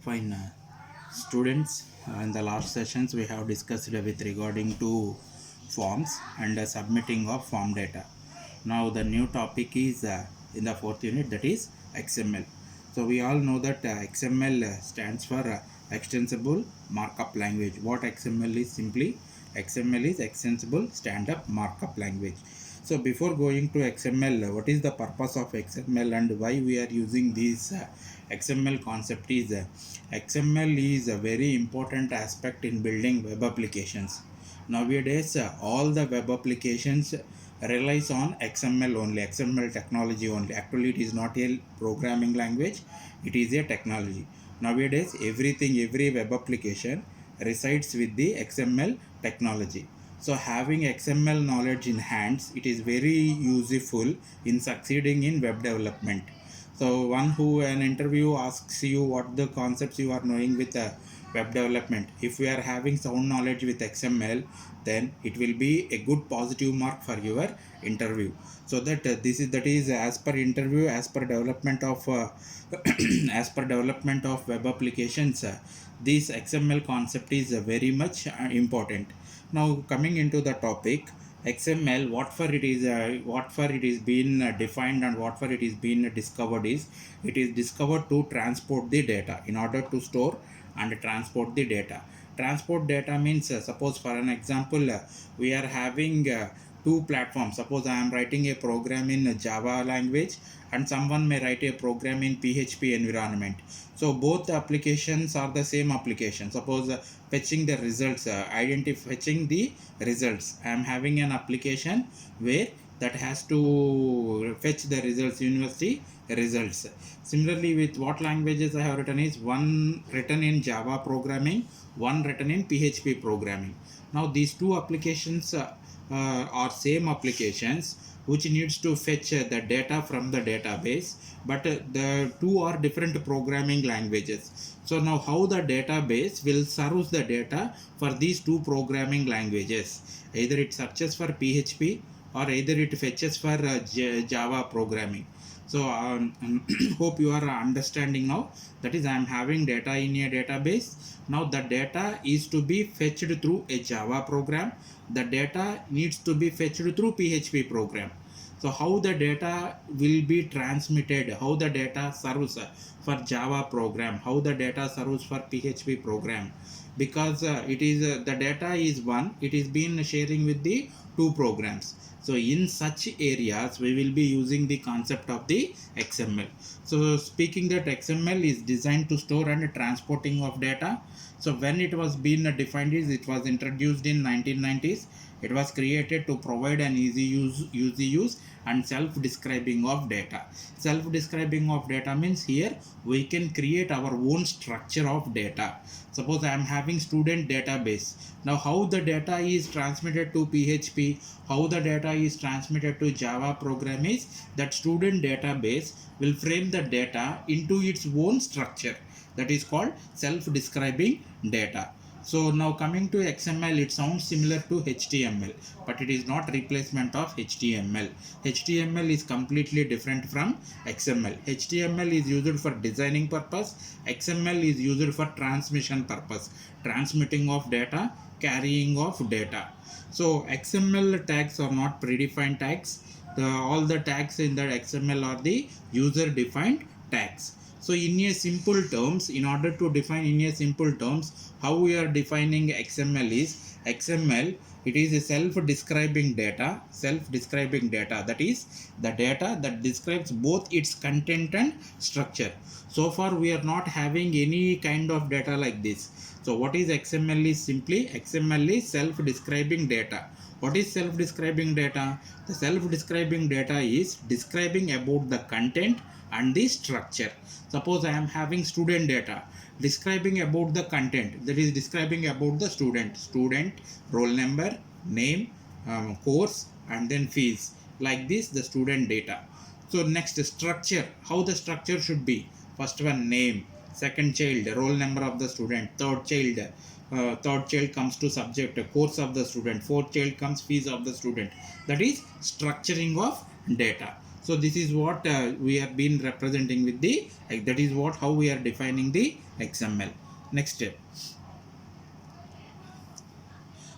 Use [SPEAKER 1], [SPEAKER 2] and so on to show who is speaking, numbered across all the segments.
[SPEAKER 1] Fine, students. In the last sessions, we have discussed with regarding to forms and submitting of form data. Now, the new topic is in the fourth unit, that is XML. So, we all know that XML stands for Extensible Markup Language. What XML is simply? XML is Extensible Stand-up Markup Language. So, before going to XML, what is the purpose of XML and why we are using this XML concept is XML is a very important aspect in building web applications. Nowadays, all the web applications relies on XML only, XML technology only. Actually, it is not a programming language, it is a technology. Nowadays, every web application resides with the XML technology. So having XML knowledge in hands, it is very useful in succeeding in web development. So one who an interview asks you what the concepts you are knowing with web development. If we are having sound knowledge with XML, then it will be a good positive mark for your interview. So that that is as per interview, as per development of as per development of web applications. This XML concept is very much important. Now coming into the topic. XML, what for it is been defined and what for it is been discovered is, it is discovered to transport the data in order to store and transport the data. Transport data means, suppose for an example, we are having two platforms. Suppose I am writing a program in Java language and someone may write a program in PHP environment. So both the applications are the same application. Suppose fetching the results, fetching the results. I am having an application where that has to fetch the results, university results. Similarly, with what languages I have written is one written in Java programming, one written in PHP programming. Now these two applications are same applications which needs to fetch the data from the database, but the two are different programming languages. So now how the database will serve the data for these two programming languages? Either it searches for PHP or either it fetches for Java programming. So hope you are understanding now. That is, I am having data in a database. Now the data is to be fetched through a Java program. The data needs to be fetched through PHP program. So how the data will be transmitted, how the data serves for Java program, how the data serves for PHP program, because it is the data is one, it is been sharing with the two programs. So in such areas we will be using the concept of the XML. So speaking that XML is designed to store and transporting of data. So when it was being defined, it was introduced in 1990s. It was created to provide an easy use and self-describing of data. Self-describing of data means here we can create our own structure of data. Suppose I am having student database. Now how the data is transmitted to PHP, how the data is transmitted to Java program is that student database will frame the data into its own structure. That is called self-describing data. So now coming to XML, it sounds similar to HTML, but it is not replacement of HTML. HTML is completely different from XML. HTML is used for designing purpose. XML is used for transmission purpose, transmitting of data, carrying of data. So XML tags are not predefined tags. All the tags in the XML are the user defined tags. So in a simple terms, in order to define in a simple terms, how we are defining XML is, XML, it is a self-describing data, that is the data that describes both its content and structure. So far we are not having any kind of data like this. So what is XML is simply, XML is self-describing data. What is self-describing data? The self-describing data is describing about the content and the structure. Suppose I am having student data describing about the content, that is describing about the student, roll number, name, course, and then fees. Like this, the student data. So next, structure, how the structure should be. First one, name, second child, roll number of the student, third child comes to subject, course of the student, fourth child comes fees of the student. That is structuring of data. So this is what we have been representing with the, that is what how we are defining the XML. Next step.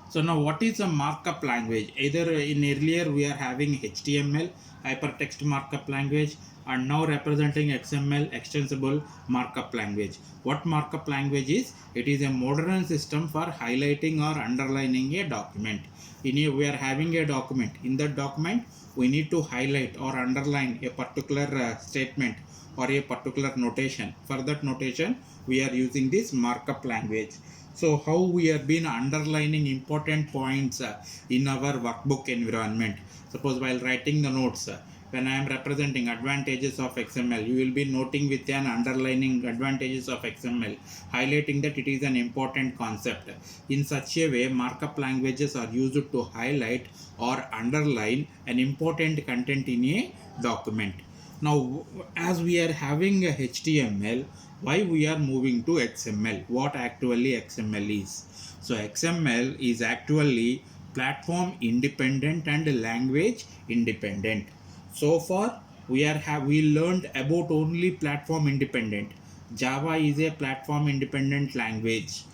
[SPEAKER 1] So now what is a markup language? Either in earlier we are having HTML, hypertext markup language, and now representing XML, extensible markup language. What markup language is? It is a modern system for highlighting or underlining a document. In here we are having a document. In that document we need to highlight or underline a particular statement or a particular notation. For that notation we are using this markup language. So how we have been underlining important points in our workbook environment. Suppose while writing the notes, when I am representing advantages of XML, you will be noting with an underlining advantages of XML, highlighting that it is an important concept. In such a way, markup languages are used to highlight or underline an important content in a document. Now, as we are having a HTML, why we are moving to XML? What actually XML is? So XML is actually platform independent and language independent. So far we learned about only platform independent. Java is a platform independent language.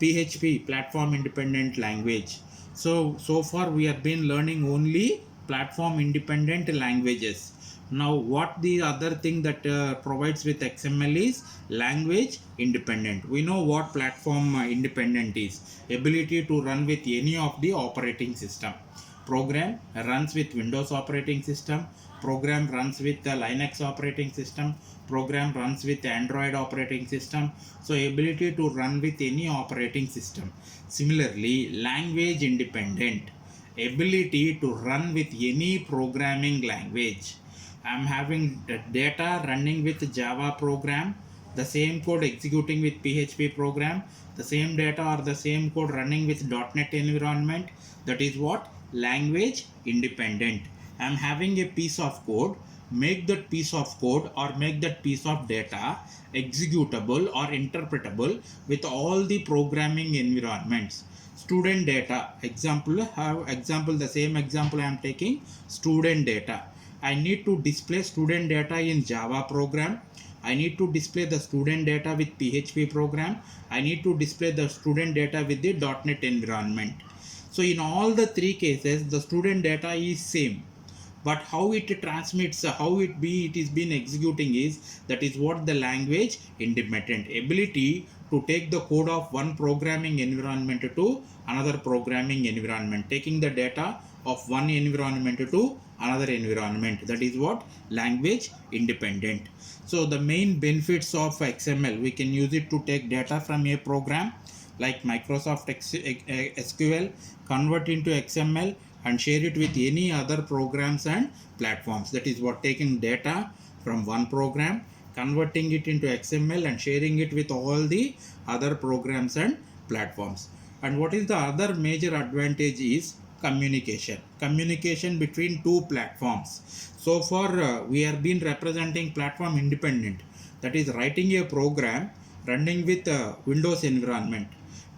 [SPEAKER 1] PHP platform independent language. So far we have been learning only platform independent languages. Now what the other thing that provides with XML is language independent. We know what platform independent is. Ability to run with any of the operating system. Program runs with Windows operating system. Program runs with the Linux operating system. Program runs with Android operating system. So ability to run with any operating system. Similarly, language independent. Ability to run with any programming language. I am having data running with Java program, the same code executing with PHP program, the same data or the same code running with .NET environment. That is what? Language independent. I am having a piece of code, make that piece of code or make that piece of data executable or interpretable with all the programming environments. Student data, the same example I am taking, student data. I need to display student data in Java program. I need to display the student data with PHP program. I need to display the student data with the .NET environment. So in all the three cases, the student data is same. But how it transmits, how it is been executing is, that is what the language independent. Ability to take the code of one programming environment to another programming environment, taking the data of one environment to another environment. That is what language independent. So the main benefits of XML, we can use it to take data from a program like Microsoft SQL, convert into XML and share it with any other programs and platforms. That is what, taking data from one program, converting it into XML and sharing it with all the other programs and platforms. And what is the other major advantage is communication between two platforms. So far we have been representing platform independent, that is writing a program running with Windows environment,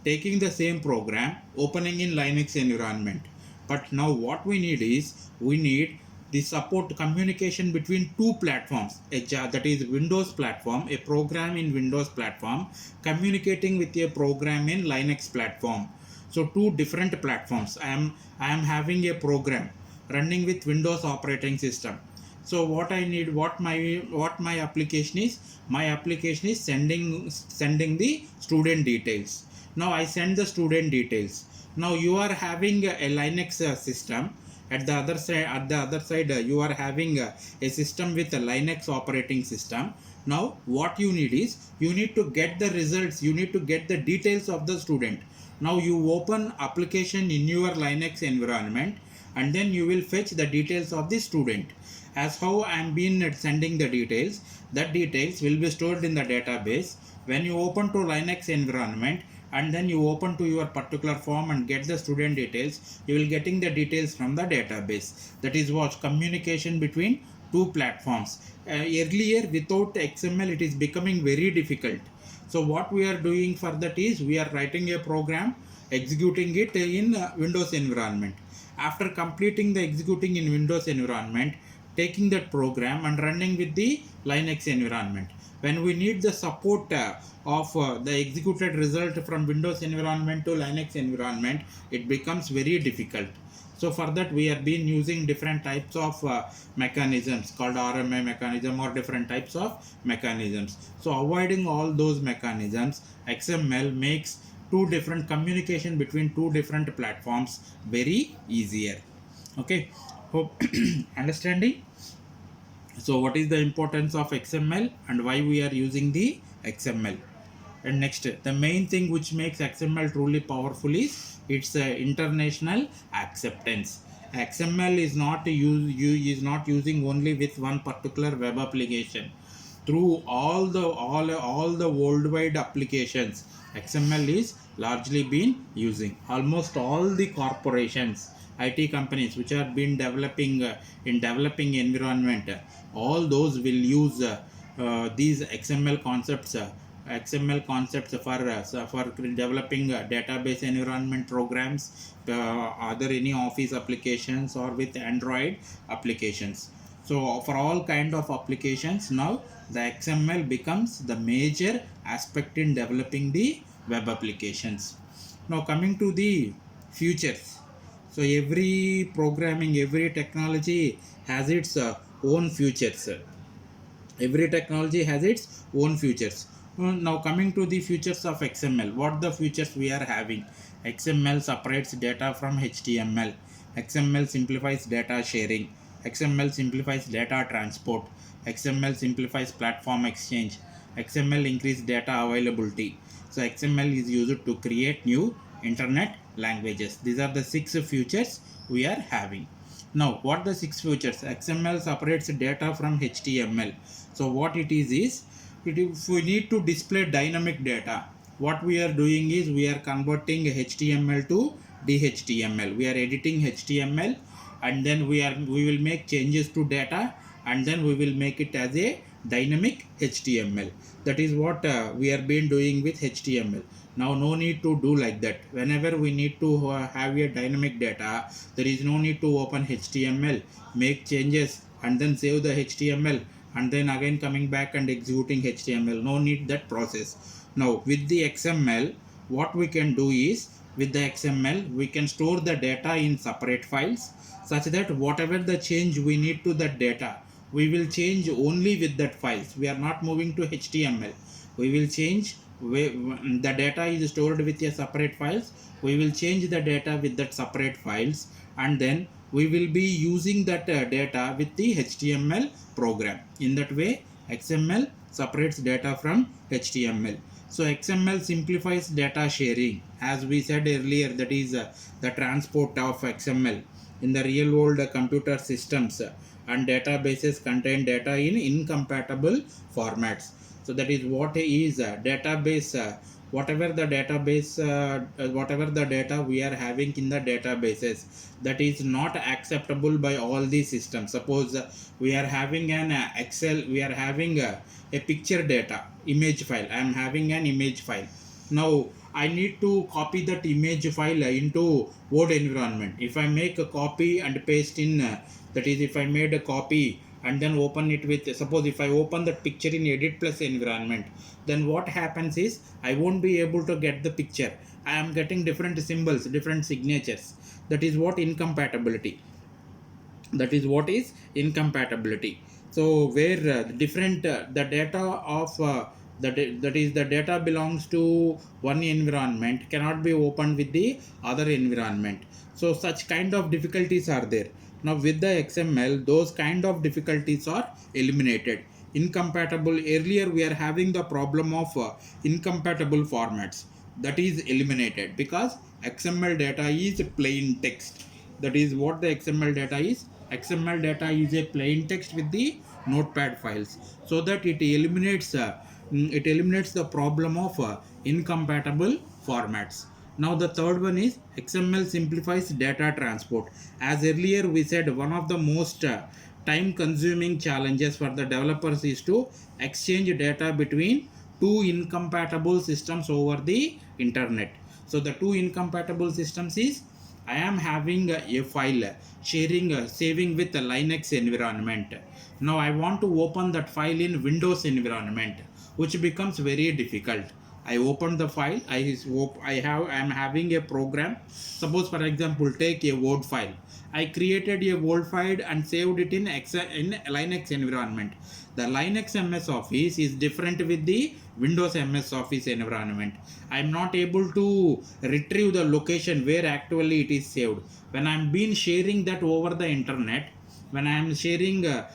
[SPEAKER 1] taking the same program, opening in Linux environment. But now what we need is, we need the support communication between two platforms, that is Windows platform, a program in Windows platform communicating with a program in Linux platform. So two different platforms. I am having a program running with Windows operating system. So what I need, what my application is, my application is sending the student details. Now I send the student details. Now you are having a Linux system. At the other side, you are having a system with a Linux operating system. Now what you need is, you need to get the results, you need to get the details of the student. Now you open application in your Linux environment and then you will fetch the details of the student. As how I am been sending the details, that details will be stored in the database. When you open to Linux environment and then you open to your particular form and get the student details, you will getting the details from the database. That is what communication between two platforms. Earlier without XML it is becoming very difficult. So what we are doing for that is, we are writing a program, executing it in Windows environment. After completing the executing in Windows environment, taking that program and running with the Linux environment. When we need the support of the executed result from Windows environment to Linux environment, it becomes very difficult. So for that we have been using different types of mechanisms called RMA mechanism or different types of mechanisms. So avoiding all those mechanisms, XML makes two different communication between two different platforms very easier. Okay, hope understanding. So what is the importance of XML and why we are using the XML? And next, the main thing which makes XML truly powerful is its international acceptance. XML is not using only with one particular web application. Through all the worldwide applications, XML is largely been using. Almost all the corporations, IT companies which have been developing in developing environment, all those will use these XML concepts. XML concepts for developing database environment programs, other any office applications or with Android applications. So for all kind of applications, now the XML becomes the major aspect in developing the web applications. Now coming to the futures. So every programming, every technology has its own futures. Every technology has its own features. Now coming to the features of XML, what the features we are having? XML separates data from HTML. XML simplifies data sharing. XML simplifies data transport. XML simplifies platform exchange. XML increase data availability. So XML is used to create new internet languages. These are the 6 features we are having. Now, what the 6 features? XML separates data from HTML. So, what it is if we need to display dynamic data, what we are doing is we are converting HTML to DHTML. We are editing HTML and then we will make changes to data and then we will make it as a dynamic HTML. That is what we are been doing with HTML. Now no need to do like that. Whenever we need to have a dynamic data, there is no need to open HTML, make changes and then save the HTML and then again coming back and executing HTML. No need that process. Now with the XML, what we can do is with the XML we can store the data in separate files such that whatever the change we need to that data, we will change only with that files. We are not moving to HTML. We will change the data is stored with a separate files. We will change the data with that separate files and then we will be using that data with the HTML program. In that way, XML separates data from HTML. So XML simplifies data sharing. As we said earlier, that is the transport of XML in the real world computer systems and databases contain data in incompatible formats. So that is what is database. Whatever the database, whatever the data we are having in the databases, that is not acceptable by all the systems. Suppose we are having an Excel, we are having a picture data, image file. I am having an image file. Now I need to copy that image file into Word environment. If I make a copy and paste in, that is if I made a copy and then open it with, suppose if I open that picture in Edit Plus environment, then what happens is I won't be able to get the picture. I am getting different symbols, different signatures. That is what incompatibility. That is what is incompatibility. So where different the data of that is the data belongs to one environment cannot be opened with the other environment. So such kind of difficulties are there. Now with the XML, those kind of difficulties are eliminated. Incompatible, earlier we are having the problem of incompatible formats. That is eliminated because XML data is plain text. That is what the XML data is. XML data is a plain text with the notepad files, so that it eliminates the problem of incompatible formats. Now the third one is XML simplifies data transport. As earlier we said, one of the most time consuming challenges for the developers is to exchange data between two incompatible systems over the internet. So the two incompatible systems is I am having a file saving with a Linux environment. Now I want to open that file in Windows environment, which becomes very difficult. I open the file. I am having a program. Suppose for example, take a Word file. I created a Word file and saved it in Linux environment. The Linux MS Office is different with the Windows MS Office environment. I am not able to retrieve the location where actually it is saved. When I am been sharing that over the internet, when I am sharing a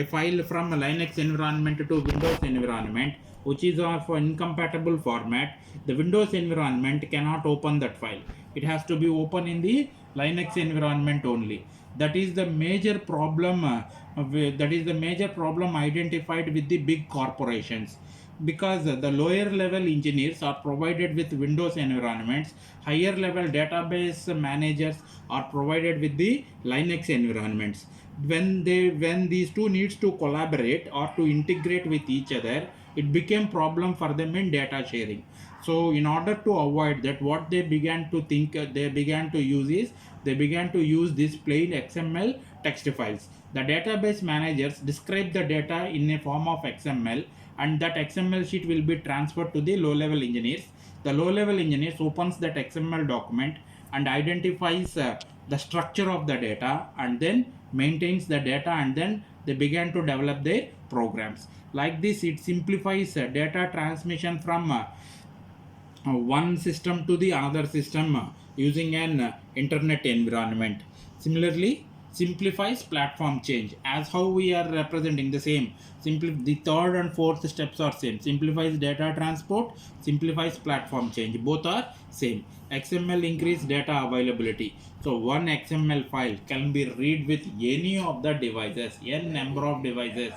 [SPEAKER 1] file from a Linux environment to Windows environment, which is of incompatible format, the Windows environment cannot open that file. It has to be open in the Linux environment only. That is the major problem. That is the major problem identified with the big corporations, because the lower level engineers are provided with Windows environments, higher level database managers are provided with the Linux environments. When these two needs to collaborate or to integrate with each other, it became problem for them in data sharing. So in order to avoid that, what they began to think, they began to use is, they began to use these plain XML text files. The database managers describe the data in a form of XML, and that XML sheet will be transferred to the low level engineers. The low level engineers opens that XML document and identifies the structure of the data, and then maintains the data, and then they began to develop their programs. Like this, it simplifies data transmission from one system to the another system using an internet environment. Similarly, simplifies platform change, as how we are representing the same. Simply the third and fourth steps are same. Simplifies data transport, simplifies platform change, both are same. XML increase data availability. So one XML file can be read with any of the devices, n number of devices.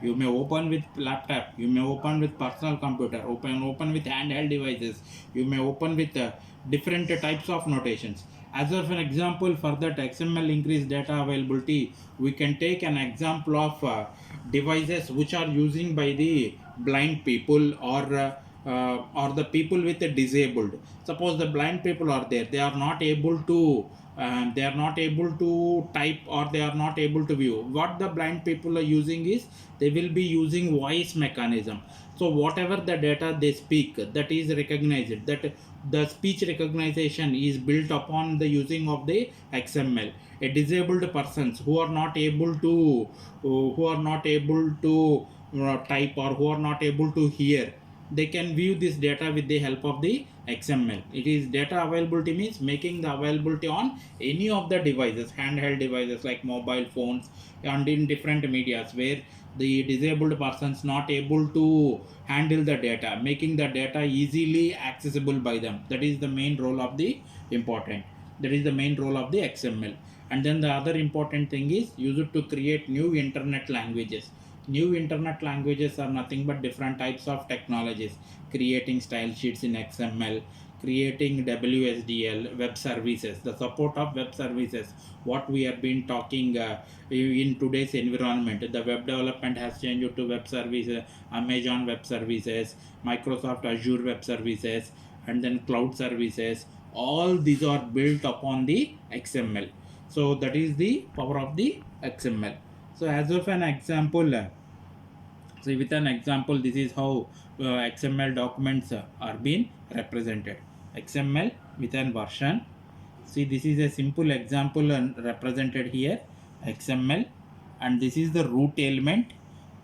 [SPEAKER 1] You may open with laptop, you may open with personal computer, open with handheld devices, you may open with different types of notations. As of an example, for that XML increased data availability, we can take an example of devices which are using by the blind people, or the people with a disabled. Suppose the blind people are there, they are not able to they are not able to type, or they are not able to view. What the blind people are using is, they will be using voice mechanism. So whatever the data they speak, that is recognized, that the speech recognition is built upon the using of the XML. A disabled persons who are not able to type, or who are not able to hear, they can view this data with the help of the XML. It is data availability means making the availability on any of the devices, handheld devices like mobile phones, and in different medias where the disabled persons not able to handle the data, making the data easily accessible by them. That is the main role of the important. That is the main role of the XML. And then the other important thing is used to create new internet languages. New internet languages are nothing but different types of technologies. Creating style sheets in XML, creating WSDL, web services, the support of web services. What we have been talking in today's environment, the web development has changed to web services, Amazon web services, Microsoft Azure web services, and then cloud services. All these are built upon the XML. So that is the power of the XML. So as of an example, so with an example, this is how XML documents are being represented. XML with an version. See, this is a simple example represented here. XML, and this is the root element.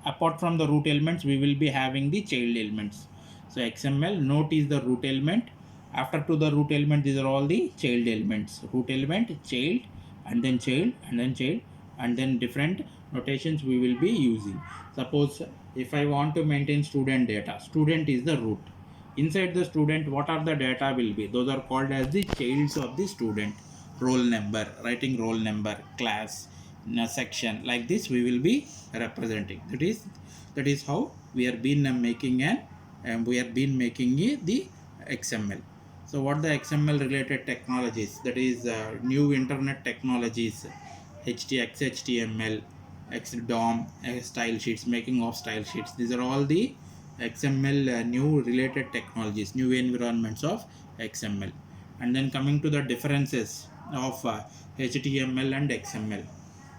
[SPEAKER 1] Apart from the root elements, we will be having the child elements. So XML note is the root element. After to the root element, these are all the child elements. Root element, child, and then child, and then child, and then different notations we will be using. Suppose if I want to maintain student data, student is the root. Inside the student, what are the data will be? Those are called as the childs of the student. Roll number, writing roll number, class, in a section, like this we will be representing. That is how we are been making the XML. So what the XML related technologies, that is new internet technologies, XHTML, XDOM, style sheets, making of style sheets. These are all the XML new related technologies, new environments of XML. And then coming to the differences, of HTML and XML.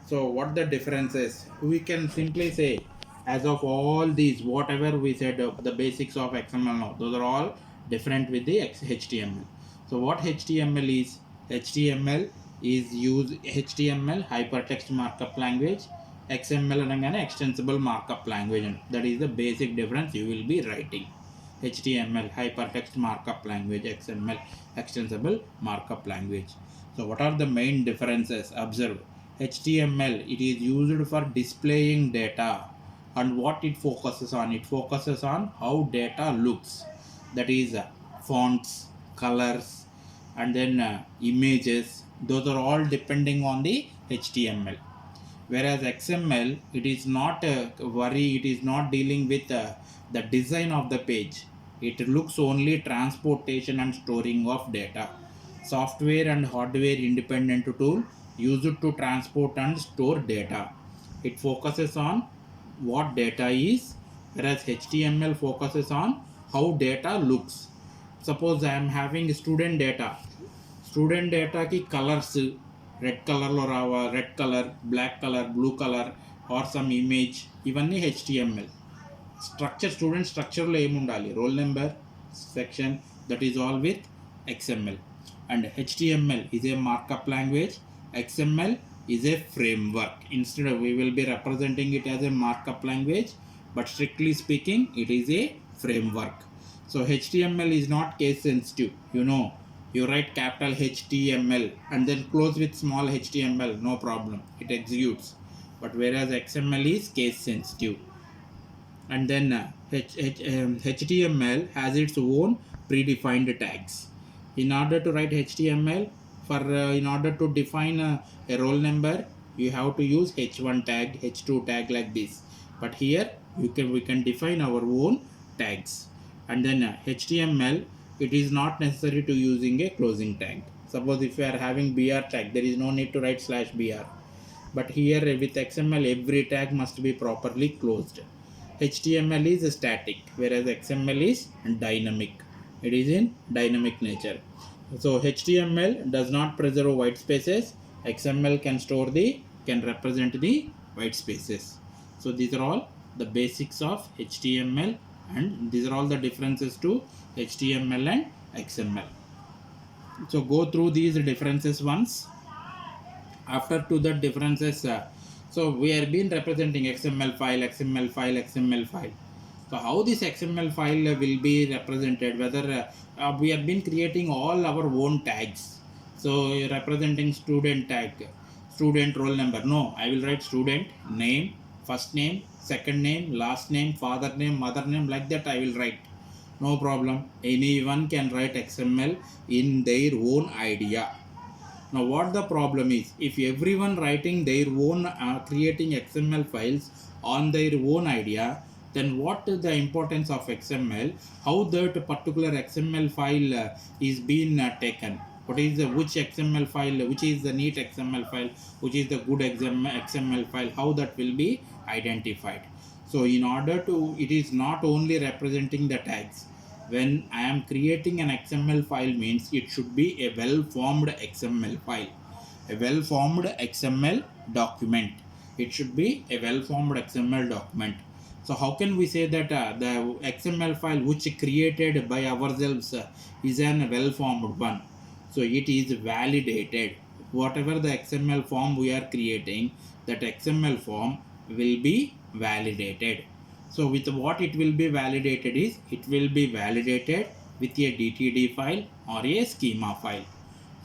[SPEAKER 1] So what the difference is? We can simply say, as of all these, whatever we said, the basics of XML now, those are all different with the HTML. So what HTML is? HTML is HTML hypertext markup language. XML అనగానే extensible markup language. That is the basic difference you will be writing. HTML hypertext markup language, XML extensible markup language. So what are the main differences? Observe. HTML, it is used for displaying data, and what it focuses on? It focuses on how data looks. That is fonts, colors, and then images. Those are all depending on the HTML. Whereas XML, it is not it is not dealing with the design of the page. It looks only transportation and storing of data. Software and hardware independent tool used to transport and store data. It focuses on what data is, whereas HTML focuses on how data looks. Suppose I am having student data. Student data ki colors, red color lo rava, red color, black color, blue color, or some image, ఇవన్నీ HTML. Structure, student structure లో ఏముండాలి? Roll number, section, that is all with XML. And HTML is a markup language. XML is a framework. Instead of, we will be representing it as a markup language, but strictly speaking, it is a framework. So HTML is not case sensitive. You write capital HTML and then close with small HTML, no problem, it executes. But whereas XML is case sensitive. And then HTML has its own predefined tags. In order to write HTML, in order to define a roll number, you have to use H1 tag, H2 tag, like this. But here we can define our own tags. And then HTML, it is not necessary to using a closing tag. Suppose if you are having BR tag, there is no need to write /BR. But here with XML, every tag must be properly closed. HTML is static, whereas XML is dynamic. It is in dynamic nature. So HTML does not preserve white spaces. XML can represent the white spaces. So these are all the basics of HTML, and these are all the differences to HTML and XML. So go through these differences once. After to the differences, so we have been representing XML file, XML file, XML file. So how this XML file will be represented? Whether we have been creating all our own tags. So representing student tag, student roll number. No, I will write student name, first name, second name, last name, father name, mother name, like that I will write. No problem. Anyone can write XML in their own idea. Now what the problem is, if everyone writing their own creating XML files on their own idea, then what is the importance of XML? How that particular XML file is being taken? What is which XML file, which is the neat XML file, which is the good XML file, how that will be identified? So in order to, it is not only representing the tags. When I am creating an XML file means it should be a well-formed XML file, a well-formed XML document. It should be a well-formed XML document. So how can we say that the XML file which created by ourselves is an well-formed one? So it is validated. Whatever the XML form we are creating, that XML form will be validated. So with what it will be validated is, it will be validated with a DTD file or a schema file.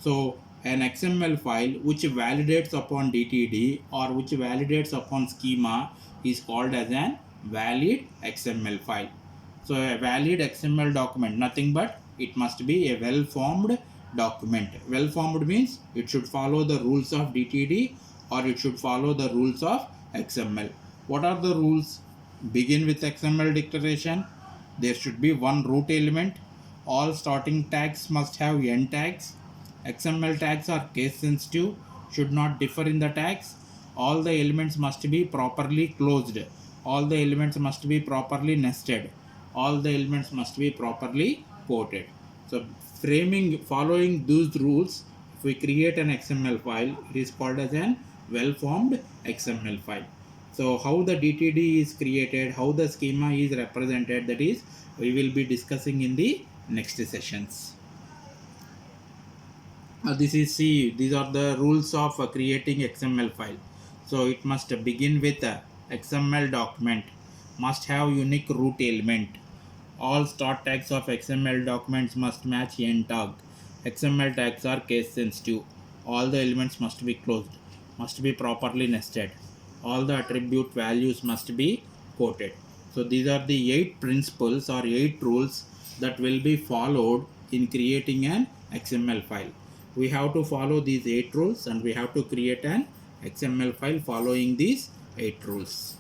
[SPEAKER 1] So an XML file which validates upon DTD or which validates upon schema is called as an valid XML file. So a valid XML document, nothing but it must be a well-formed document. Well-formed means it should follow the rules of DTD or it should follow the rules of XML. What are the rules? Begin with XML declaration. There should be one root element. All starting tags must have end tags. XML tags are case sensitive, should not differ in the tags. All the elements must be properly closed. All the elements must be properly nested. All the elements must be properly quoted. So following those rules, If we create an XML file, it is called as an well-formed XML file. So how the DTD is created, how the schema is represented, that is we will be discussing in the next sessions. These are the rules of creating XML file. So it must begin with a XML document, must have unique root element. All start tags of XML documents must match end tag. XML tags are case sensitive. All the elements must be closed, must be properly nested. All the attribute values must be quoted. So these are the 8 principles or 8 rules that will be followed in creating an XML file. We have to follow these 8 rules and we have to create an XML file following these 8 rules.